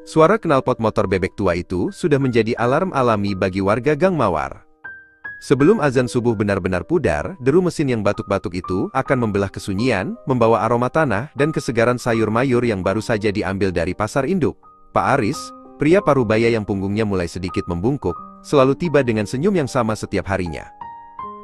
Suara knalpot motor bebek tua itu sudah menjadi alarm alami bagi warga Gang Mawar. Sebelum azan subuh benar-benar pudar, deru mesin yang batuk-batuk itu akan membelah kesunyian, membawa aroma tanah dan kesegaran sayur mayur yang baru saja diambil dari pasar induk. Pak Aris, pria parubaya yang punggungnya mulai sedikit membungkuk, selalu tiba dengan senyum yang sama setiap harinya.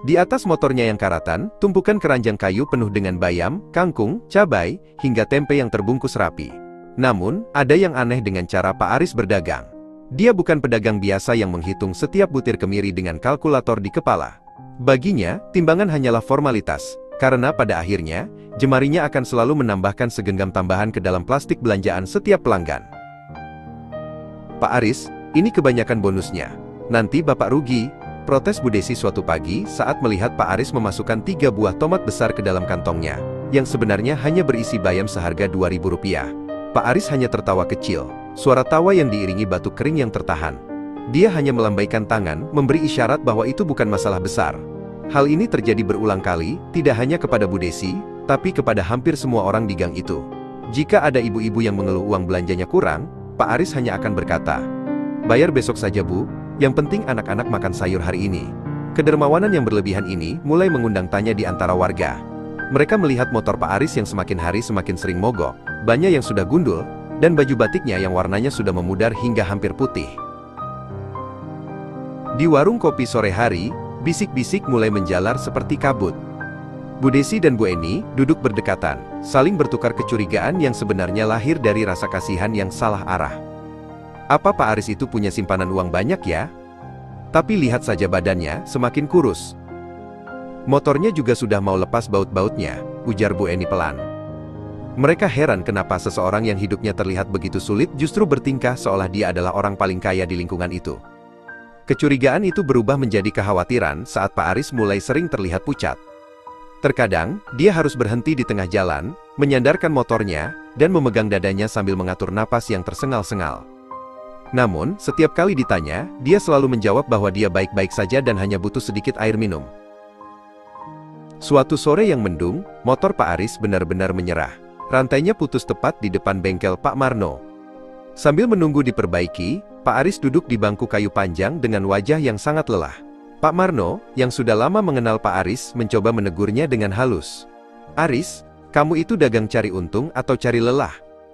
Di atas motornya yang karatan, tumpukan keranjang kayu penuh dengan bayam, kangkung, cabai, hingga tempe yang terbungkus rapi. Namun, ada yang aneh dengan cara Pak Aris berdagang. Dia bukan pedagang biasa yang menghitung setiap butir kemiri dengan kalkulator di kepala. Baginya, timbangan hanyalah formalitas, karena pada akhirnya, jemarinya akan selalu menambahkan segenggam tambahan ke dalam plastik belanjaan setiap pelanggan. Pak Aris, ini kebanyakan bonusnya. Nanti Bapak rugi, protes Bu Desi suatu pagi saat melihat Pak Aris memasukkan 3 buah tomat besar ke dalam kantongnya, yang sebenarnya hanya berisi bayam seharga Rp2.000. Pak Aris hanya tertawa kecil, suara tawa yang diiringi batuk kering yang tertahan. Dia hanya melambaikan tangan, memberi isyarat bahwa itu bukan masalah besar. Hal ini terjadi berulang kali, tidak hanya kepada Bu Desi, tapi kepada hampir semua orang di gang itu. Jika ada ibu-ibu yang mengeluh uang belanjanya kurang, Pak Aris hanya akan berkata, "Bayar besok saja Bu, yang penting anak-anak makan sayur hari ini." Kedermawanan yang berlebihan ini mulai mengundang tanya di antara warga. Mereka melihat motor Pak Aris yang semakin hari semakin sering mogok, bannya yang sudah gundul, dan baju batiknya yang warnanya sudah memudar hingga hampir putih. Di warung kopi sore hari, bisik-bisik mulai menjalar seperti kabut. Bu Desi dan Bu Eni duduk berdekatan, saling bertukar kecurigaan yang sebenarnya lahir dari rasa kasihan yang salah arah. Apa Pak Aris itu punya simpanan uang banyak ya? Tapi lihat saja badannya, semakin kurus. Motornya juga sudah mau lepas baut-bautnya, ujar Bu Eni pelan. Mereka heran kenapa seseorang yang hidupnya terlihat begitu sulit justru bertingkah seolah dia adalah orang paling kaya di lingkungan itu. Kecurigaan itu berubah menjadi kekhawatiran saat Pak Aris mulai sering terlihat pucat. Terkadang, dia harus berhenti di tengah jalan, menyandarkan motornya, dan memegang dadanya sambil mengatur napas yang tersengal-sengal. Namun, setiap kali ditanya, dia selalu menjawab bahwa dia baik-baik saja dan hanya butuh sedikit air minum. Suatu sore yang mendung, motor Pak Aris benar-benar menyerah. Rantainya putus tepat di depan bengkel Pak Marno. Sambil menunggu diperbaiki, Pak Aris duduk di bangku kayu panjang dengan wajah yang sangat lelah. Pak Marno, yang sudah lama mengenal Pak Aris, mencoba menegurnya dengan halus. "Aris, kamu itu dagang cari untung atau cari lelah?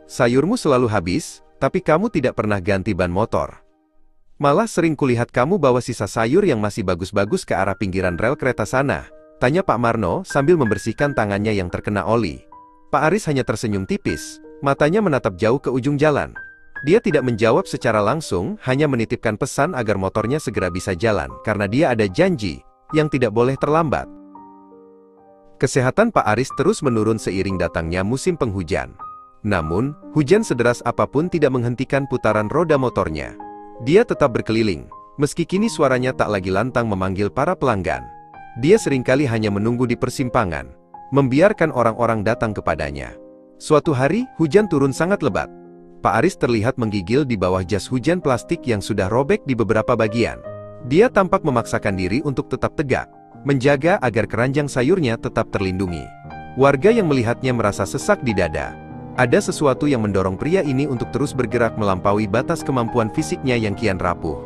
Sayurmu selalu habis, tapi kamu tidak pernah ganti ban motor. Malah sering kulihat kamu bawa sisa sayur yang masih bagus-bagus ke arah pinggiran rel kereta sana," tanya Pak Marno sambil membersihkan tangannya yang terkena oli. Pak Aris hanya tersenyum tipis, matanya menatap jauh ke ujung jalan. Dia tidak menjawab secara langsung, hanya menitipkan pesan agar motornya segera bisa jalan, karena dia ada janji yang tidak boleh terlambat. Kesehatan Pak Aris terus menurun seiring datangnya musim penghujan. Namun, hujan sederas apapun tidak menghentikan putaran roda motornya. Dia tetap berkeliling, meski kini suaranya tak lagi lantang memanggil para pelanggan. Dia seringkali hanya menunggu di persimpangan, membiarkan orang-orang datang kepadanya. Suatu hari, hujan turun sangat lebat. Pak Aris terlihat menggigil di bawah jas hujan plastik yang sudah robek di beberapa bagian. Dia tampak memaksakan diri untuk tetap tegak, menjaga agar keranjang sayurnya tetap terlindungi. Warga yang melihatnya merasa sesak di dada. Ada sesuatu yang mendorong pria ini untuk terus bergerak melampaui batas kemampuan fisiknya yang kian rapuh.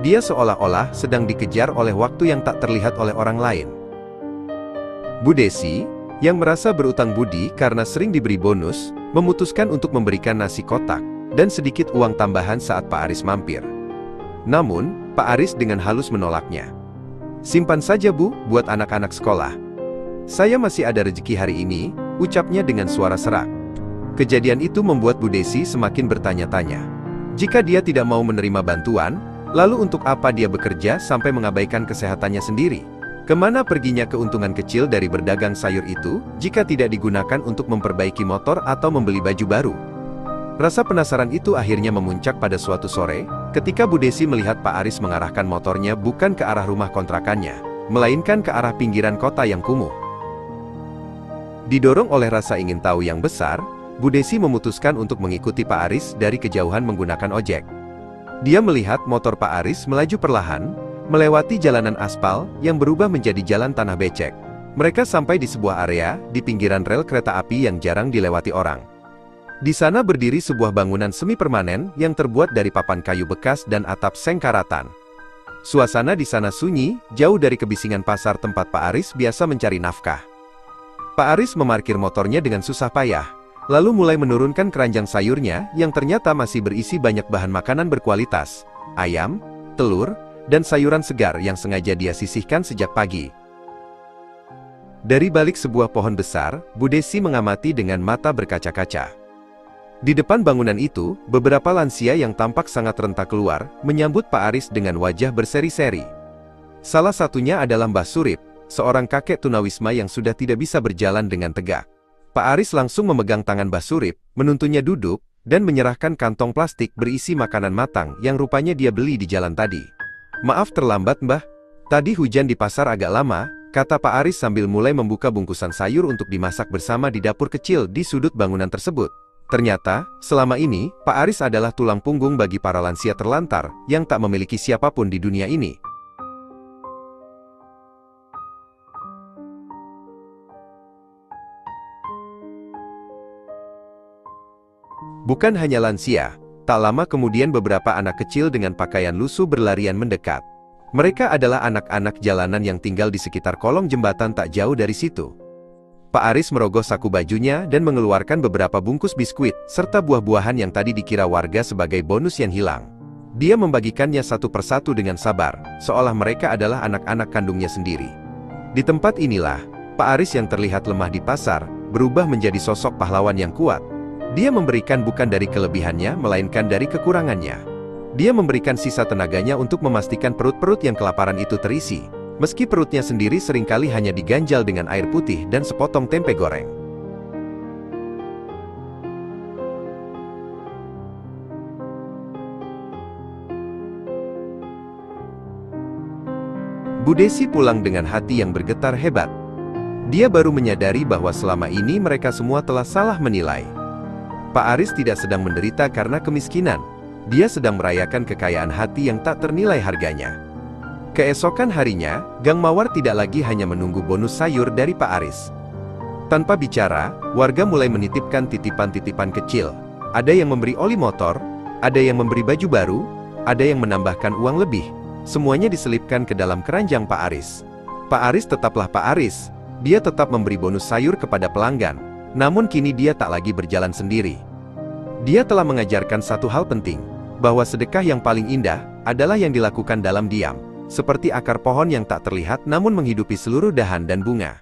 Dia seolah-olah sedang dikejar oleh waktu yang tak terlihat oleh orang lain. Bu Desi, yang merasa berutang budi karena sering diberi bonus, memutuskan untuk memberikan nasi kotak dan sedikit uang tambahan saat Pak Aris mampir. Namun, Pak Aris dengan halus menolaknya. "Simpan saja Bu, buat anak-anak sekolah. Saya masih ada rezeki hari ini," ucapnya dengan suara serak. Kejadian itu membuat Bu Desi semakin bertanya-tanya. Jika dia tidak mau menerima bantuan, lalu untuk apa dia bekerja sampai mengabaikan kesehatannya sendiri? Kemana perginya keuntungan kecil dari berdagang sayur itu, jika tidak digunakan untuk memperbaiki motor atau membeli baju baru? Rasa penasaran itu akhirnya memuncak pada suatu sore, ketika Bu Desi melihat Pak Aris mengarahkan motornya bukan ke arah rumah kontrakannya, melainkan ke arah pinggiran kota yang kumuh. Didorong oleh rasa ingin tahu yang besar, Bu Desi memutuskan untuk mengikuti Pak Aris dari kejauhan menggunakan ojek. Dia melihat motor Pak Aris melaju perlahan, melewati jalanan aspal yang berubah menjadi jalan tanah becek. Mereka sampai di sebuah area di pinggiran rel kereta api yang jarang dilewati orang. Di sana berdiri sebuah bangunan semi permanen yang terbuat dari papan kayu bekas dan atap seng karatan. Suasana di sana sunyi, jauh dari kebisingan pasar tempat Pak Aris biasa mencari nafkah. Pak Aris memarkir motornya dengan susah payah, lalu mulai menurunkan keranjang sayurnya yang ternyata masih berisi banyak bahan makanan berkualitas, ayam, telur, dan sayuran segar yang sengaja dia sisihkan sejak pagi. Dari balik sebuah pohon besar, Bu Desi mengamati dengan mata berkaca-kaca. Di depan bangunan itu, beberapa lansia yang tampak sangat rentak keluar, menyambut Pak Aris dengan wajah berseri-seri. Salah satunya adalah Mbah Surip, seorang kakek tunawisma yang sudah tidak bisa berjalan dengan tegak. Pak Aris langsung memegang tangan Mbah Surip, menuntunnya duduk, dan menyerahkan kantong plastik berisi makanan matang yang rupanya dia beli di jalan tadi. "Maaf terlambat, Mbah. Tadi hujan di pasar agak lama," kata Pak Aris sambil mulai membuka bungkusan sayur untuk dimasak bersama di dapur kecil di sudut bangunan tersebut. Ternyata, selama ini, Pak Aris adalah tulang punggung bagi para lansia terlantar, yang tak memiliki siapapun di dunia ini. Bukan hanya lansia, tak lama kemudian beberapa anak kecil dengan pakaian lusuh berlarian mendekat. Mereka adalah anak-anak jalanan yang tinggal di sekitar kolong jembatan tak jauh dari situ. Pak Aris merogoh saku bajunya dan mengeluarkan beberapa bungkus biskuit, serta buah-buahan yang tadi dikira warga sebagai bonus yang hilang. Dia membagikannya satu persatu dengan sabar, seolah mereka adalah anak-anak kandungnya sendiri. Di tempat inilah, Pak Aris yang terlihat lemah di pasar, berubah menjadi sosok pahlawan yang kuat. Dia memberikan bukan dari kelebihannya, melainkan dari kekurangannya. Dia memberikan sisa tenaganya untuk memastikan perut-perut yang kelaparan itu terisi. Meski perutnya sendiri seringkali hanya diganjal dengan air putih dan sepotong tempe goreng. Bu Desi pulang dengan hati yang bergetar hebat. Dia baru menyadari bahwa selama ini mereka semua telah salah menilai. Pak Aris tidak sedang menderita karena kemiskinan. Dia sedang merayakan kekayaan hati yang tak ternilai harganya. Keesokan harinya, Gang Mawar tidak lagi hanya menunggu bonus sayur dari Pak Aris. Tanpa bicara, warga mulai menitipkan titipan-titipan kecil. Ada yang memberi oli motor, ada yang memberi baju baru, ada yang menambahkan uang lebih. Semuanya diselipkan ke dalam keranjang Pak Aris. Pak Aris tetaplah Pak Aris. Dia tetap memberi bonus sayur kepada pelanggan. Namun kini dia tak lagi berjalan sendiri. Dia telah mengajarkan satu hal penting, bahwa sedekah yang paling indah adalah yang dilakukan dalam diam. Seperti akar pohon yang tak terlihat namun menghidupi seluruh dahan dan bunga.